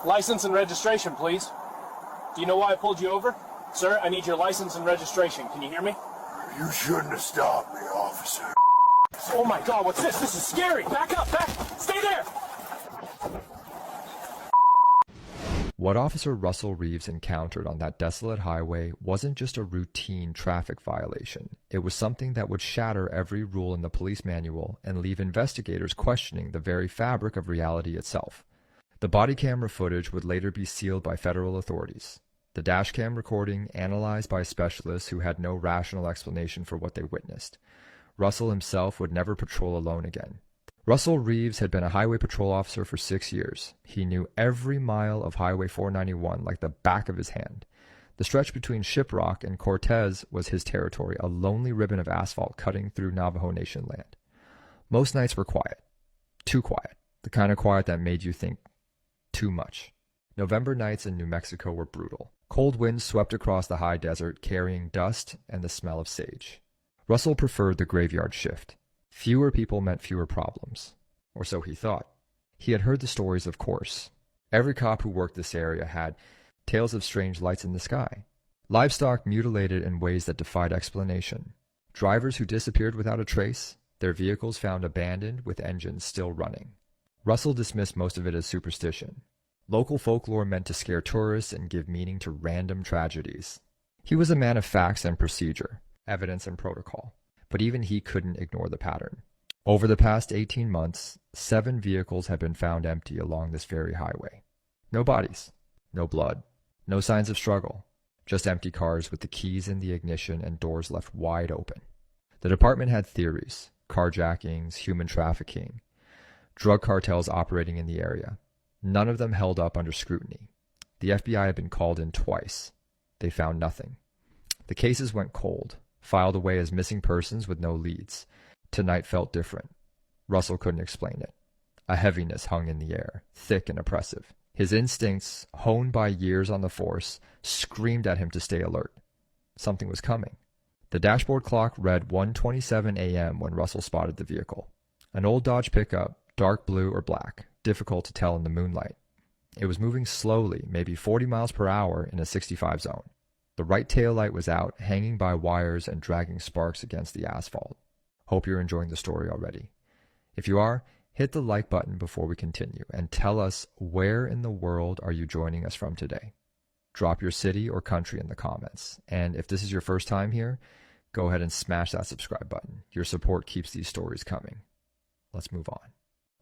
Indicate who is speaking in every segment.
Speaker 1: License and registration, please. Do you know why I pulled you over? Sir, I need your license and registration. Can you hear me?
Speaker 2: You shouldn't have stopped me, officer.
Speaker 1: Oh my God, what's this? This is scary. Back up, back. Stay there.
Speaker 3: What Officer Russell Reeves encountered on that desolate highway wasn't just a routine traffic violation. It was something that would shatter every rule in the police manual and leave investigators questioning the very fabric of reality itself. The body camera footage would later be sealed by federal authorities. The dashcam recording analyzed by specialists who had no rational explanation for what they witnessed. Russell himself would never patrol alone again. Russell Reeves had been a highway patrol officer for 6 years. He knew every mile of Highway 491 like the back of his hand. The stretch between Shiprock and Cortez was his territory, a lonely ribbon of asphalt cutting through Navajo Nation land. Most nights were quiet. Too quiet. The kind of quiet that made you think too much. November nights in New Mexico were brutal. Cold winds swept across the high desert, carrying dust and the smell of sage. Russell preferred the graveyard shift. Fewer people meant fewer problems. Or so he thought. He had heard the stories, of course. Every cop who worked this area had tales of strange lights in the sky. Livestock mutilated in ways that defied explanation. Drivers who disappeared without a trace. Their vehicles found abandoned with engines still running. Russell dismissed most of it as superstition. Local folklore meant to scare tourists and give meaning to random tragedies. He was a man of facts and procedure, evidence and protocol. But even he couldn't ignore the pattern. Over the past 18 months, 7 vehicles had been found empty along this very highway. No bodies, no blood, no signs of struggle, just empty cars with the keys in the ignition and doors left wide open. The department had theories: carjackings, human trafficking, drug cartels operating in the area. None of them held up under scrutiny. The FBI had been called in twice. They found nothing. The cases went cold, filed away as missing persons with no leads. Tonight felt different. Russell couldn't explain it. A heaviness hung in the air, thick and oppressive. His instincts, honed by years on the force, screamed at him to stay alert. Something was coming. The dashboard clock read 1:27 a.m. when Russell spotted the vehicle. An old Dodge pickup, dark blue or black, difficult to tell in the moonlight. It was moving slowly, maybe 40 miles per hour in a 65 zone. The right taillight was out, hanging by wires and dragging sparks against the asphalt. Hope you're enjoying the story already. If you are, hit the like button before we continue and tell us, where in the world are you joining us from today? Drop your city or country in the comments. And if this is your first time here, go ahead and smash that subscribe button. Your support keeps these stories coming. Let's move on.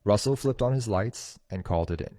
Speaker 3: Russell flipped on his lights and called it in.